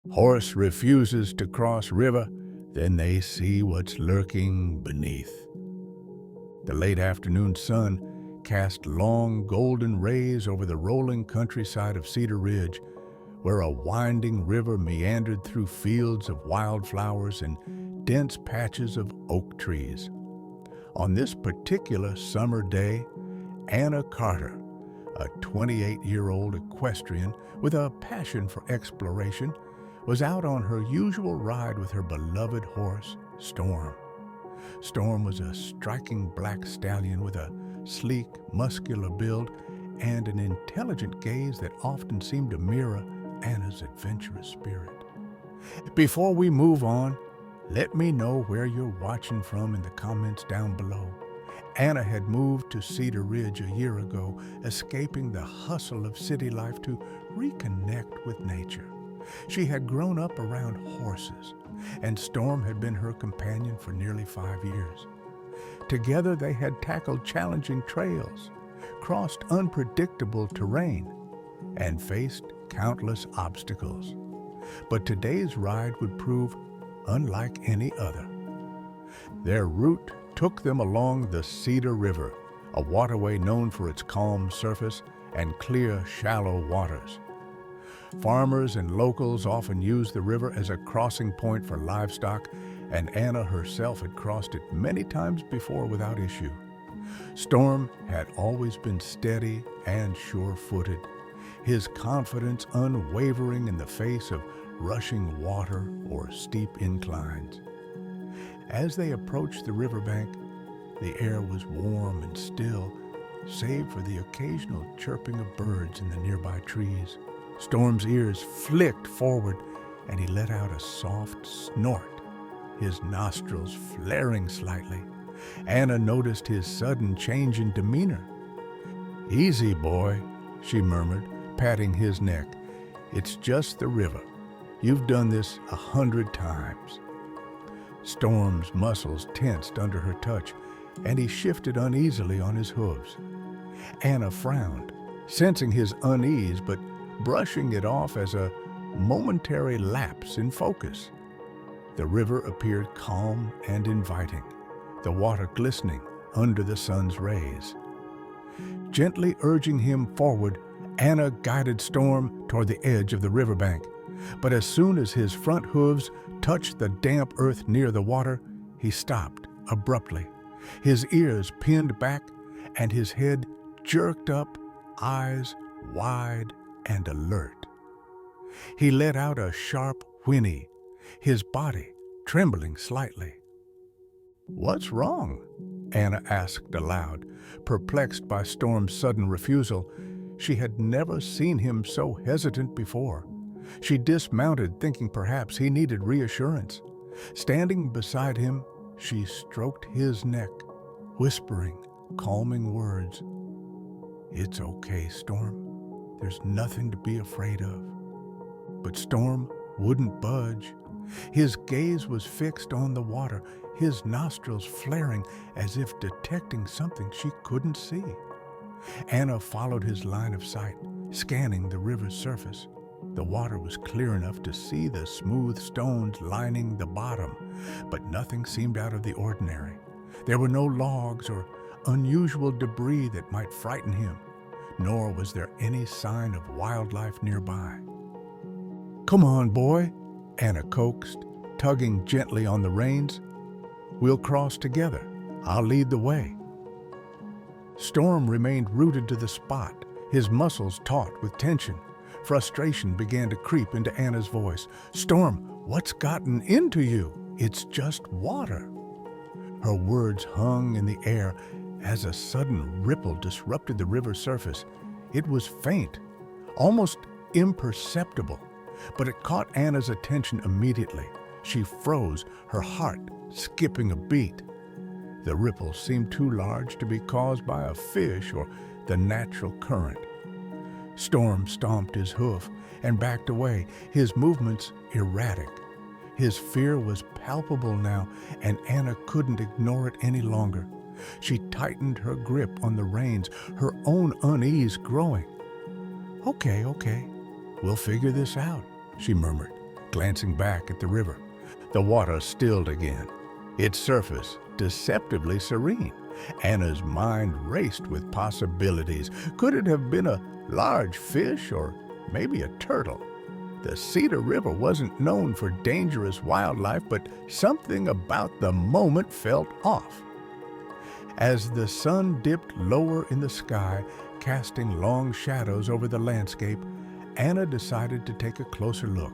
Horse refuses to cross river, then they see what's lurking beneath. The late afternoon sun cast long golden rays over the rolling countryside of Cedar Ridge, where a winding river meandered through fields of wildflowers and dense patches of oak trees. On this particular summer day, Anna Carter, a 28-year-old equestrian with a passion for exploration, was out on her usual ride with her beloved horse, Storm. Storm was a striking black stallion with a sleek, muscular build and an intelligent gaze that often seemed to mirror Anna's adventurous spirit. Before we move on, let me know where you're watching from in the comments down below. Anna had moved to Cedar Ridge a year ago, escaping the hustle of city life to reconnect with nature. She had grown up around horses, and Storm had been her companion for nearly 5 years. Together they had tackled challenging trails, crossed unpredictable terrain, and faced countless obstacles. But today's ride would prove unlike any other. Their route took them along the Cedar River, a waterway known for its calm surface and clear, shallow waters. Farmers and locals often used the river as a crossing point for livestock, and Anna herself had crossed it many times before without issue. Storm had always been steady and sure-footed, his confidence unwavering in the face of rushing water or steep inclines. As they approached the riverbank, the air was warm and still, save for the occasional chirping of birds in the nearby trees. Storm's ears flicked forward, and he let out a soft snort, his nostrils flaring slightly. Anna noticed his sudden change in demeanor. "Easy, boy," she murmured, patting his neck. "It's just the river. You've done this 100 times." Storm's muscles tensed under her touch, and he shifted uneasily on his hooves. Anna frowned, sensing his unease, but brushing it off as a momentary lapse in focus. The river appeared calm and inviting, the water glistening under the sun's rays. Gently urging him forward, Anna guided Storm toward the edge of the riverbank. But as soon as his front hooves touched the damp earth near the water, he stopped abruptly, his ears pinned back and his head jerked up, eyes wide and alert. He let out a sharp whinny, his body trembling slightly. "What's wrong?" Anna asked aloud, perplexed by Storm's sudden refusal. She had never seen him so hesitant before. She dismounted, thinking perhaps he needed reassurance. Standing beside him, she stroked his neck, whispering calming words. "It's okay, Storm. There's nothing to be afraid of." But Storm wouldn't budge. His gaze was fixed on the water, his nostrils flaring as if detecting something she couldn't see. Anna followed his line of sight, scanning the river's surface. The water was clear enough to see the smooth stones lining the bottom, but nothing seemed out of the ordinary. There were no logs or unusual debris that might frighten him, nor was there any sign of wildlife nearby. "Come on, boy," Anna coaxed, tugging gently on the reins. "We'll cross together. I'll lead the way." Storm remained rooted to the spot, his muscles taut with tension. Frustration began to creep into Anna's voice. "Storm, what's gotten into you? It's just water." Her words hung in the air as a sudden ripple disrupted the river's surface. It was faint, almost imperceptible, but it caught Anna's attention immediately. She froze, her heart skipping a beat. The ripple seemed too large to be caused by a fish or the natural current. Storm stomped his hoof and backed away, his movements erratic. His fear was palpable now, and Anna couldn't ignore it any longer. She tightened her grip on the reins, her own unease growing. Okay, we'll figure this out," she murmured, Glancing back at the river, the water stilled again, its surface deceptively serene. Anna's mind raced with possibilities. Could it have been a large fish or maybe a turtle? The Cedar River wasn't known for dangerous wildlife, but something about the moment felt off. As the sun dipped lower in the sky, casting long shadows over the landscape, Anna decided to take a closer look.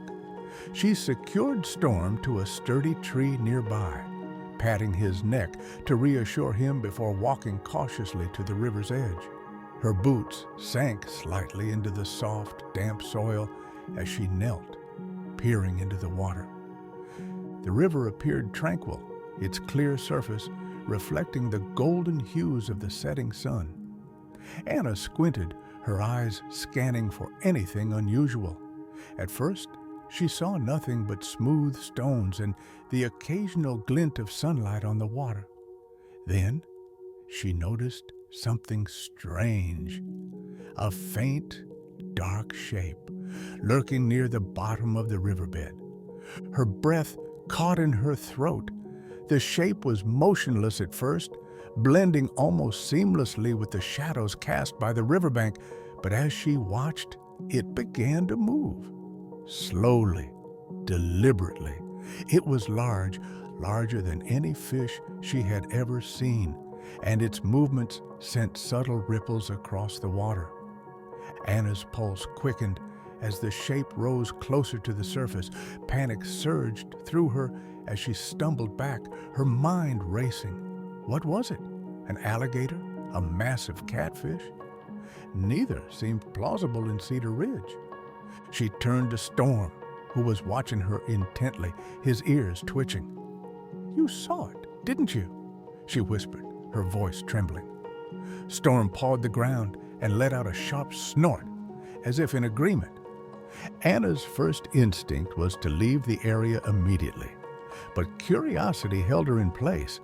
She secured Storm to a sturdy tree nearby, patting his neck to reassure him before walking cautiously to the river's edge. Her boots sank slightly into the soft, damp soil as she knelt, peering into the water. The river appeared tranquil, its clear surface reflecting the golden hues of the setting sun. Anna squinted, her eyes scanning for anything unusual. At first, she saw nothing but smooth stones and the occasional glint of sunlight on the water. Then, she noticed something strange. A faint, dark shape lurking near the bottom of the riverbed. Her breath caught in her throat. The shape was motionless at first, blending almost seamlessly with the shadows cast by the riverbank, but as she watched, it began to move. Slowly, deliberately. It was large, larger than any fish she had ever seen, and its movements sent subtle ripples across the water. Anna's pulse quickened as the shape rose closer to the surface. Panic surged through her as she stumbled back, her mind racing. What was it? An alligator? A massive catfish? Neither seemed plausible in Cedar Ridge. She turned to Storm, who was watching her intently, his ears twitching. "You saw it, didn't you?" she whispered, her voice trembling. Storm pawed the ground and let out a sharp snort, as if in agreement. Anna's first instinct was to leave the area immediately, but curiosity held her in place.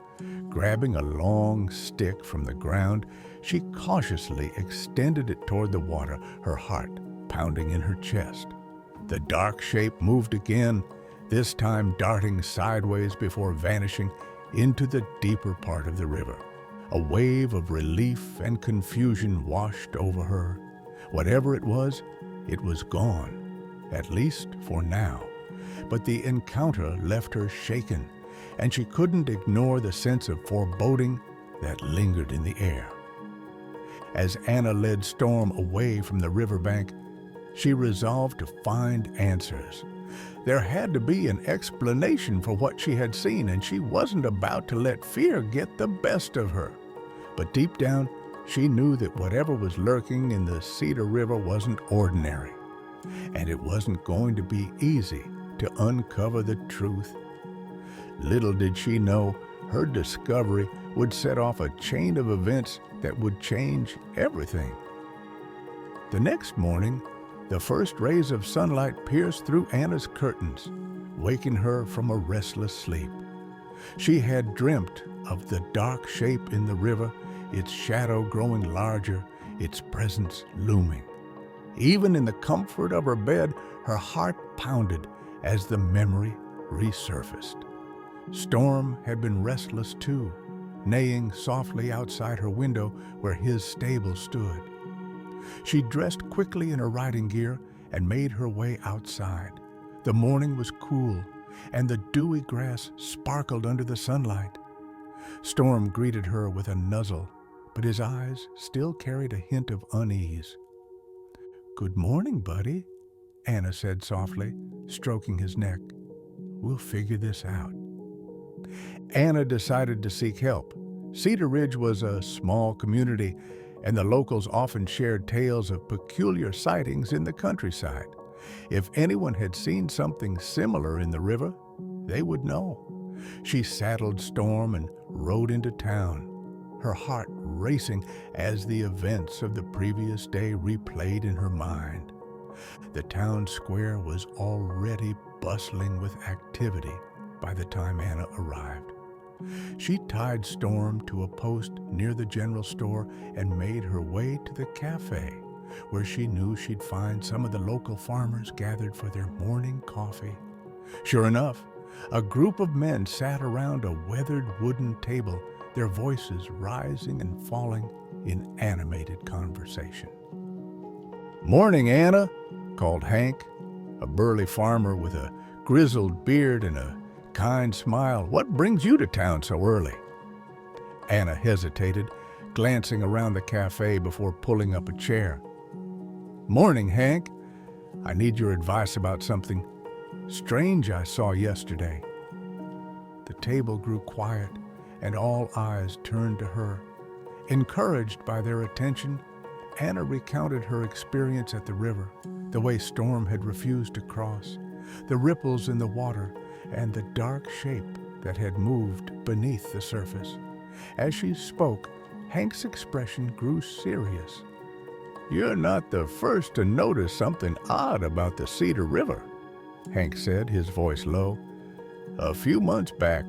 Grabbing a long stick from the ground, she cautiously extended it toward the water, her heart pounding in her chest. The dark shape moved again, this time darting sideways before vanishing into the deeper part of the river. A wave of relief and confusion washed over her. Whatever it was gone, at least for now. But the encounter left her shaken, and she couldn't ignore the sense of foreboding that lingered in the air. As Anna led Storm away from the riverbank, she resolved to find answers. There had to be an explanation for what she had seen, and she wasn't about to let fear get the best of her. But deep down, she knew that whatever was lurking in the Cedar River wasn't ordinary, and it wasn't going to be easy to uncover the truth. Little did she know, her discovery would set off a chain of events that would change everything. The next morning, the first rays of sunlight pierced through Anna's curtains, waking her from a restless sleep. She had dreamt of the dark shape in the river, its shadow growing larger, its presence looming. Even in the comfort of her bed, her heart pounded as the memory resurfaced. Storm had been restless too, neighing softly outside her window where his stable stood. She dressed quickly in her riding gear and made her way outside. The morning was cool, and the dewy grass sparkled under the sunlight. Storm greeted her with a nuzzle, but his eyes still carried a hint of unease. "Good morning, buddy," Anna said softly, stroking his neck. "We'll figure this out." Anna decided to seek help. Cedar Ridge was a small community, and the locals often shared tales of peculiar sightings in the countryside. If anyone had seen something similar in the river, they would know. She saddled Storm and rode into town, her heart racing as the events of the previous day replayed in her mind. The town square was already bustling with activity by the time Anna arrived. She tied Storm to a post near the general store and made her way to the cafe, where she knew she'd find some of the local farmers gathered for their morning coffee. Sure enough, a group of men sat around a weathered wooden table, their voices rising and falling in animated conversation. "Morning, Anna," called Hank, a burly farmer with a grizzled beard and a kind smile. "What brings you to town so early?" Anna hesitated, glancing around the cafe before pulling up a chair. "Morning, Hank. I need your advice about something strange I saw yesterday." The table grew quiet, and all eyes turned to her. Encouraged by their attention, Anna recounted her experience at the river, the way Storm had refused to cross, the ripples in the water, and the dark shape that had moved beneath the surface. As she spoke, Hank's expression grew serious. "You're not the first to notice something odd about the Cedar River," Hank said, his voice low. "A few months back,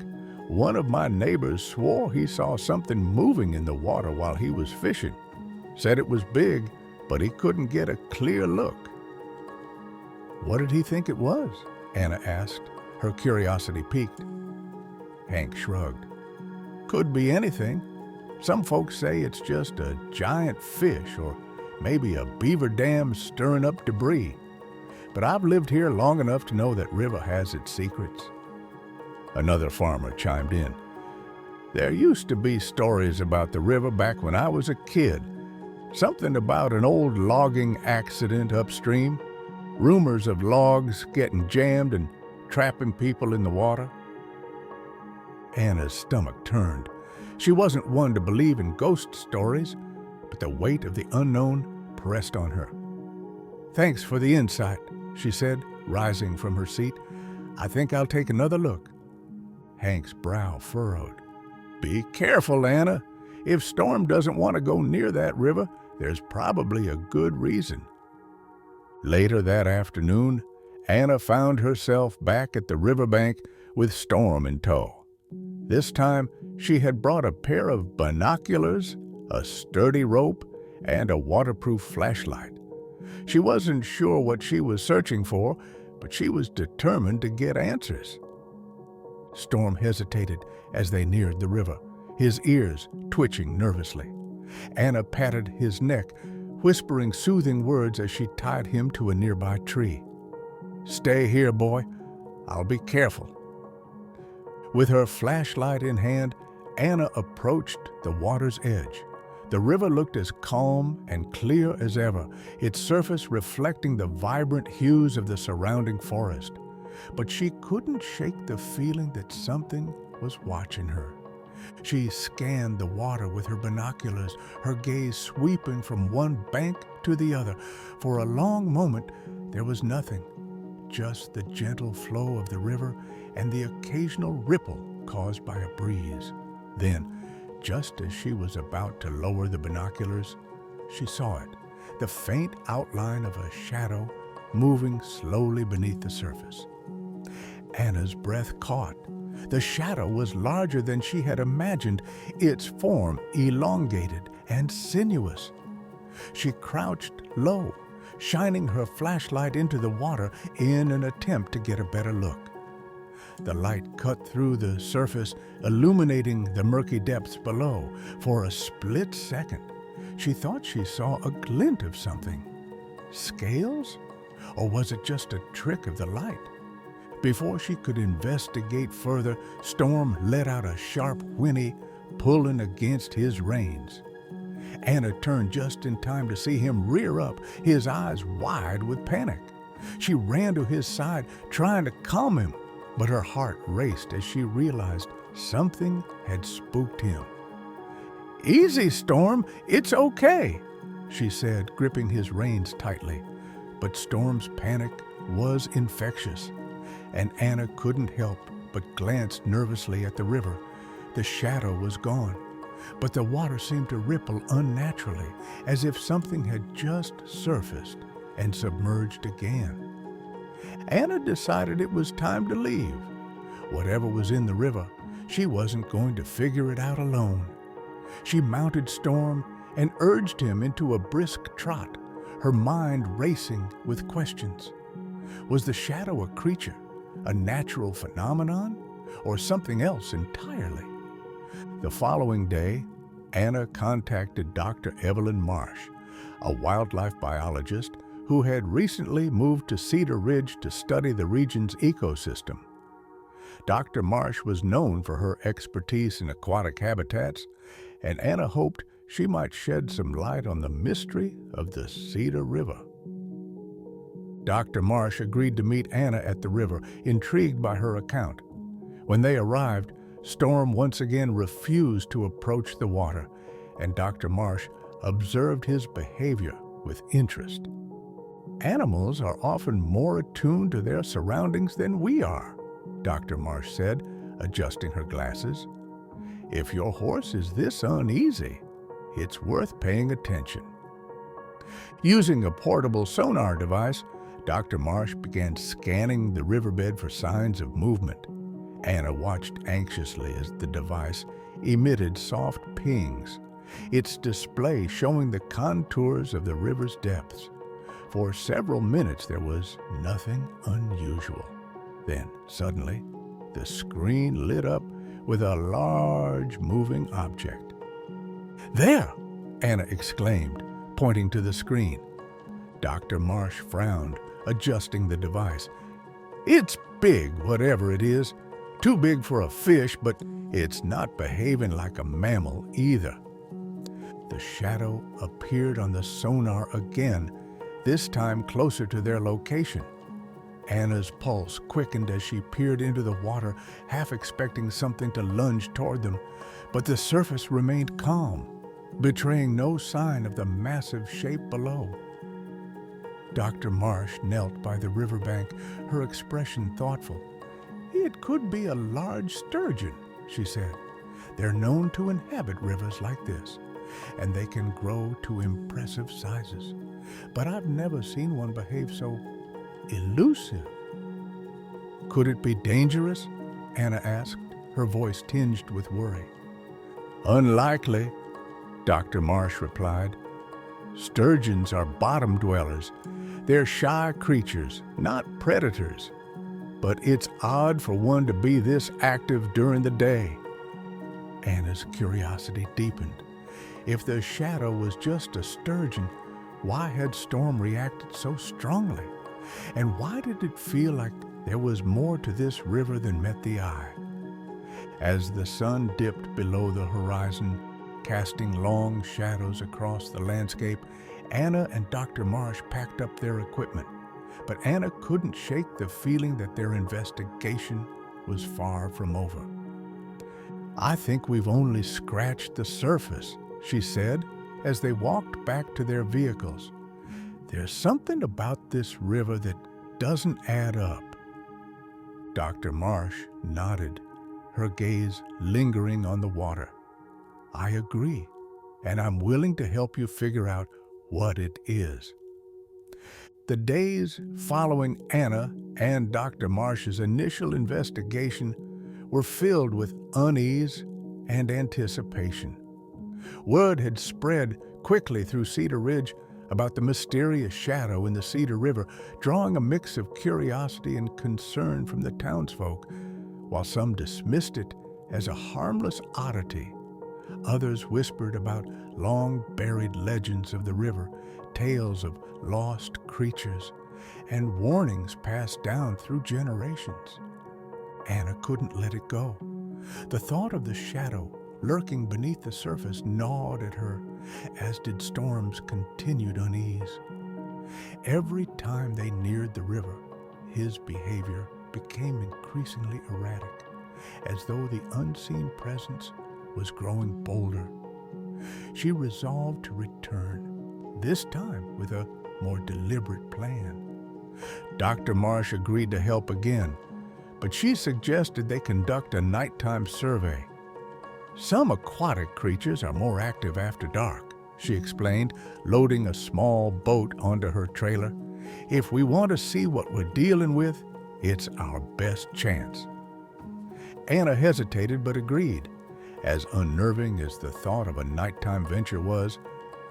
one of my neighbors swore he saw something moving in the water while he was fishing. Said it was big, but he couldn't get a clear look." "What did he think it was?" Anna asked, her curiosity piqued. Hank shrugged. "Could be anything. Some folks say it's just a giant fish or maybe a beaver dam stirring up debris. But I've lived here long enough to know that river has its secrets." Another farmer chimed in. "There used to be stories about the river back when I was a kid. Something about an old logging accident upstream, rumors of logs getting jammed and trapping people in the water." Anna's stomach turned. She wasn't one to believe in ghost stories, but the weight of the unknown pressed on her. "Thanks for the insight," she said, rising from her seat. "I think I'll take another look." Hank's brow furrowed. "Be careful, Anna. If Storm doesn't want to go near that river, there's probably a good reason." Later that afternoon, Anna found herself back at the riverbank with Storm in tow. This time, she had brought a pair of binoculars, a sturdy rope, and a waterproof flashlight. She wasn't sure what she was searching for, but she was determined to get answers. Storm hesitated as they neared the river, his ears twitching nervously. Anna patted his neck, whispering soothing words as she tied him to a nearby tree. "Stay here, boy. I'll be careful." With her flashlight in hand, Anna approached the water's edge. The river looked as calm and clear as ever, its surface reflecting the vibrant hues of the surrounding forest. But she couldn't shake the feeling that something was watching her. She scanned the water with her binoculars, her gaze sweeping from one bank to the other. For a long moment, there was nothing, just the gentle flow of the river and the occasional ripple caused by a breeze. Then, just as she was about to lower the binoculars, she saw it, the faint outline of a shadow moving slowly beneath the surface. Anna's breath caught. The shadow was larger than she had imagined, its form elongated and sinuous. She crouched low, shining her flashlight into the water in an attempt to get a better look. The light cut through the surface, illuminating the murky depths below. For a split second, she thought she saw a glint of something. Scales? Or was it just a trick of the light? Before she could investigate further, Storm let out a sharp whinny, pulling against his reins. Anna turned just in time to see him rear up, his eyes wide with panic. She ran to his side, trying to calm him, but her heart raced as she realized something had spooked him. "Easy, Storm, it's okay," she said, gripping his reins tightly. But Storm's panic was infectious, and Anna couldn't help but glance nervously at the river. The shadow was gone, but the water seemed to ripple unnaturally, as if something had just surfaced and submerged again. Anna decided it was time to leave. Whatever was in the river, she wasn't going to figure it out alone. She mounted Storm and urged him into a brisk trot, her mind racing with questions. Was the shadow a creature, a natural phenomenon, or something else entirely? The following day, Anna contacted Dr. Evelyn Marsh, a wildlife biologist who had recently moved to Cedar Ridge to study the region's ecosystem. Dr. Marsh was known for her expertise in aquatic habitats, and Anna hoped she might shed some light on the mystery of the Cedar River. Dr. Marsh agreed to meet Anna at the river, intrigued by her account. When they arrived, Storm once again refused to approach the water, and Dr. Marsh observed his behavior with interest. Animals are often more attuned to their surroundings than we are, Dr. Marsh said, adjusting her glasses. If your horse is this uneasy, it's worth paying attention. Using a portable sonar device, Dr. Marsh began scanning the riverbed for signs of movement. Anna watched anxiously as the device emitted soft pings, its display showing the contours of the river's depths. For several minutes there was nothing unusual. Then, suddenly, the screen lit up with a large moving object. "There!" Anna exclaimed, pointing to the screen. Dr. Marsh frowned, adjusting the device. "It's big, whatever it is. Too big for a fish, but it's not behaving like a mammal either." The shadow appeared on the sonar again, this time closer to their location. Anna's pulse quickened as she peered into the water, half expecting something to lunge toward them, but the surface remained calm, betraying no sign of the massive shape below. Dr. Marsh knelt by the riverbank, her expression thoughtful. "It could be a large sturgeon," she said. "They're known to inhabit rivers like this, and they can grow to impressive sizes. But I've never seen one behave so elusive." "Could it be dangerous?" Anna asked, her voice tinged with worry. "Unlikely," Dr. Marsh replied. "Sturgeons are bottom dwellers. They're shy creatures, not predators. But it's odd for one to be this active during the day." Anna's curiosity deepened. If the shadow was just a sturgeon, why had Storm reacted so strongly? And why did it feel like there was more to this river than met the eye? As the sun dipped below the horizon, casting long shadows across the landscape, Anna and Dr. Marsh packed up their equipment. But Anna couldn't shake the feeling that their investigation was far from over. "I think we've only scratched the surface," she said as they walked back to their vehicles. "There's something about this river that doesn't add up." Dr. Marsh nodded, her gaze lingering on the water. "I agree, and I'm willing to help you figure out what it is." The days following Anna and Dr. Marsh's initial investigation were filled with unease and anticipation. Word had spread quickly through Cedar Ridge about the mysterious shadow in the Cedar River, drawing a mix of curiosity and concern from the townsfolk. While some dismissed it as a harmless oddity, others whispered about long-buried legends of the river, tales of lost creatures, and warnings passed down through generations. Anna couldn't let it go. The thought of the shadow lurking beneath the surface gnawed at her, as did Storm's continued unease. Every time they neared the river, his behavior became increasingly erratic, as though the unseen presence was growing bolder. She resolved to return, this time with a more deliberate plan. Dr. Marsh agreed to help again, but she suggested they conduct a nighttime survey. "Some aquatic creatures are more active after dark," she explained, loading a small boat onto her trailer. "If we want to see what we're dealing with, it's our best chance." Anna hesitated but agreed. As unnerving as the thought of a nighttime venture was,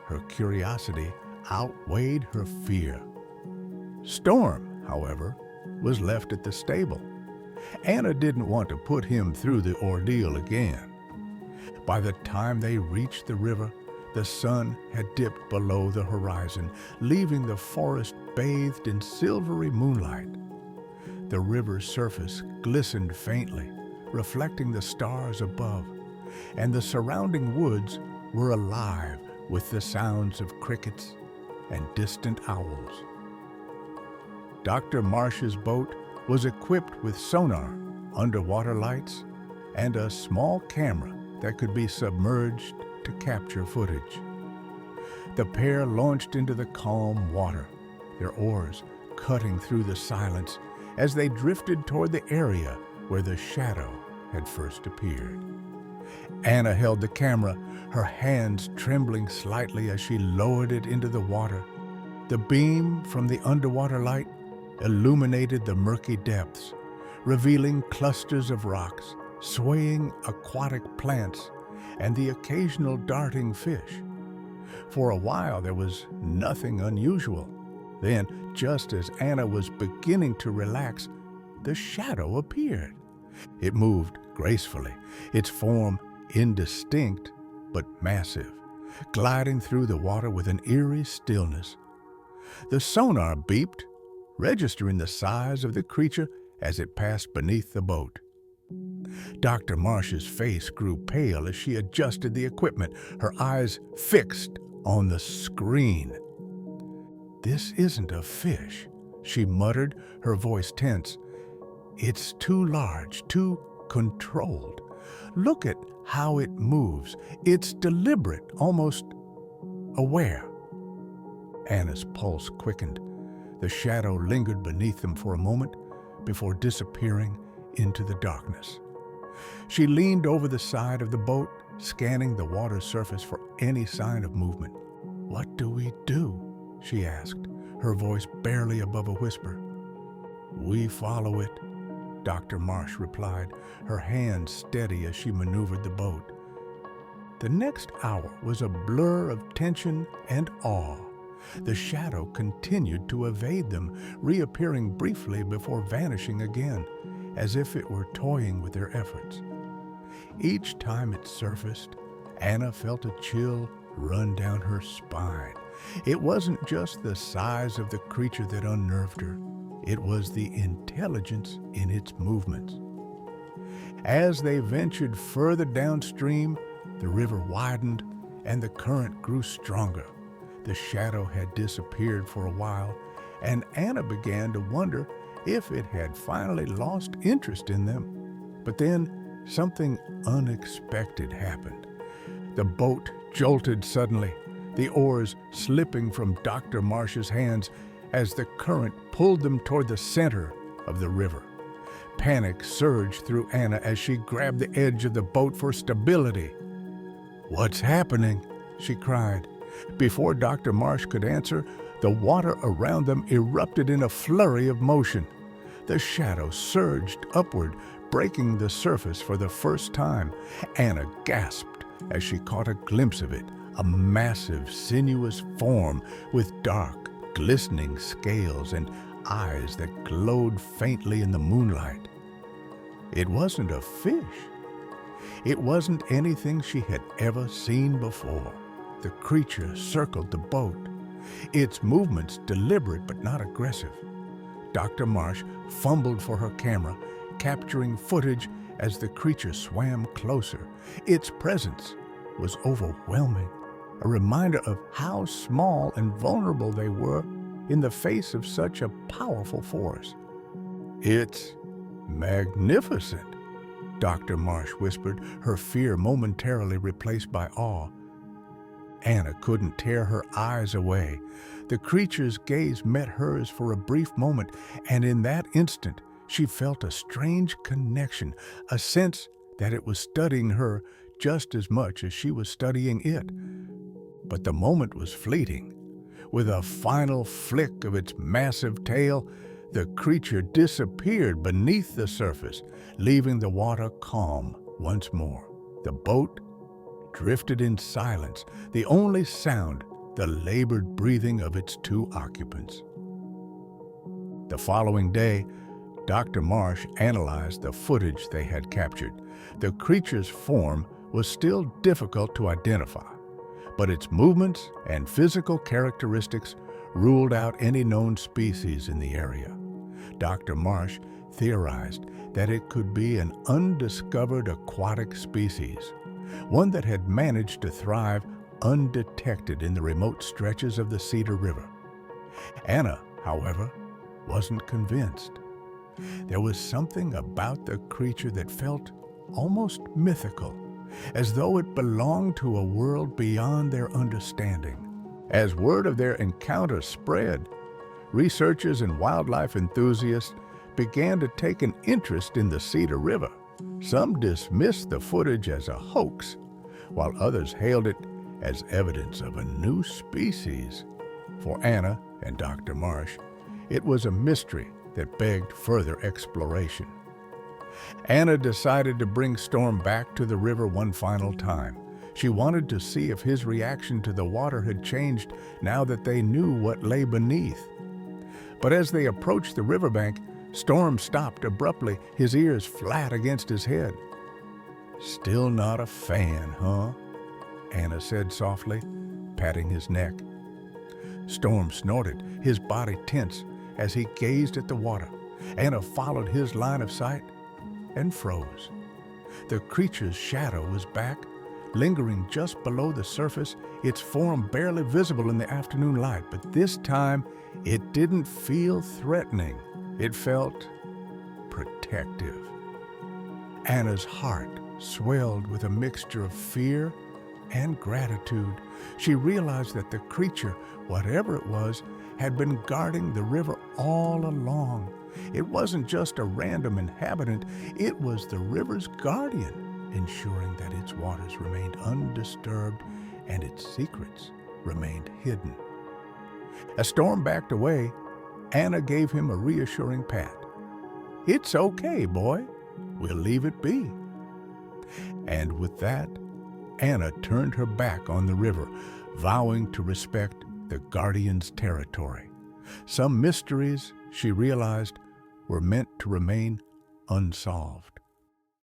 her curiosity outweighed her fear. Storm, however, was left at the stable, Anna didn't want to put him through the ordeal again. By the time they reached the river, the sun had dipped below the horizon, leaving the forest bathed in silvery moonlight. The river's surface glistened faintly, reflecting the stars above, and the surrounding woods were alive with the sounds of crickets and distant owls. Dr. Marsh's boat was equipped with sonar, underwater lights, and a small camera that could be submerged to capture footage. The pair launched into the calm water, their oars cutting through the silence as they drifted toward the area where the shadow had first appeared. Anna held the camera, her hands trembling slightly as she lowered it into the water. The beam from the underwater light illuminated the murky depths, revealing clusters of rocks, swaying aquatic plants, and the occasional darting fish. For a while there was nothing unusual. Then, just as Anna was beginning to relax, the shadow appeared. It moved gracefully, its form indistinct but massive, gliding through the water with an eerie stillness. The sonar beeped, registering the size of the creature as it passed beneath the boat. Dr. Marsh's face grew pale as she adjusted the equipment, her eyes fixed on the screen. "This isn't a fish," she muttered, her voice tense. "It's too large, too controlled. Look at how it moves. It's deliberate, almost aware." Anna's pulse quickened. The shadow lingered beneath them for a moment before disappearing into the darkness. She leaned over the side of the boat, scanning the water's surface for any sign of movement. "What do we do?" she asked, her voice barely above a whisper. "We follow it," Dr. Marsh replied, her hands steady as she maneuvered the boat. The next hour was a blur of tension and awe. The shadow continued to evade them, reappearing briefly before vanishing again, as if it were toying with their efforts. Each time it surfaced, Anna felt a chill run down her spine. It wasn't just the size of the creature that unnerved her. It was the intelligence in its movements. As they ventured further downstream, the river widened and the current grew stronger. The shadow had disappeared for a while, and Anna began to wonder if it had finally lost interest in them. But then something unexpected happened. The boat jolted suddenly, the oars slipping from Dr. Marsh's hands as the current pulled them toward the center of the river. Panic surged through Anna as she grabbed the edge of the boat for stability. "What's happening?" she cried. Before Dr. Marsh could answer, the water around them erupted in a flurry of motion. The shadow surged upward, breaking the surface for the first time. Anna gasped as she caught a glimpse of it, a massive, sinuous form with dark, glistening scales and eyes that glowed faintly in the moonlight. It wasn't a fish. It wasn't anything she had ever seen before. The creature circled the boat, its movements deliberate but not aggressive. Dr. Marsh fumbled for her camera, capturing footage as the creature swam closer. Its presence was overwhelming, a reminder of how small and vulnerable they were in the face of such a powerful force. "It's magnificent," Dr. Marsh whispered, her fear momentarily replaced by awe. Anna couldn't tear her eyes away. The creature's gaze met hers for a brief moment, and in that instant, she felt a strange connection, a sense that it was studying her just as much as she was studying it. But the moment was fleeting. With a final flick of its massive tail, the creature disappeared beneath the surface, leaving the water calm once more. The boat drifted in silence, the only sound the labored breathing of its two occupants. The following day, Dr. Marsh analyzed the footage they had captured. The creature's form was still difficult to identify, but its movements and physical characteristics ruled out any known species in the area. Dr. Marsh theorized that it could be an undiscovered aquatic species, one that had managed to thrive undetected in the remote stretches of the Cedar River. Anna, however, wasn't convinced. There was something about the creature that felt almost mythical, as though it belonged to a world beyond their understanding. As word of their encounter spread, researchers and wildlife enthusiasts began to take an interest in the Cedar River. Some dismissed the footage as a hoax, while others hailed it as evidence of a new species. For Anna and Dr. Marsh, it was a mystery that begged further exploration. Anna decided to bring Storm back to the river one final time. She wanted to see if his reaction to the water had changed now that they knew what lay beneath. But as they approached the riverbank, Storm stopped abruptly, his ears flat against his head. "Still not a fan, huh?" Anna said softly, patting his neck. Storm snorted, his body tense as he gazed at the water. Anna followed his line of sight and froze. The creature's shadow was back, lingering just below the surface, its form barely visible in the afternoon light. But this time, it didn't feel threatening. It felt protective. Anna's heart swelled with a mixture of fear and gratitude. She realized that the creature, whatever it was, had been guarding the river all along. It wasn't just a random inhabitant, it was the river's guardian, ensuring that its waters remained undisturbed and its secrets remained hidden. As Storm backed away, Anna gave him a reassuring pat. "It's okay, boy. We'll leave it be." And with that, Anna turned her back on the river, vowing to respect the guardian's territory. Some mysteries, she realized, were meant to remain unsolved.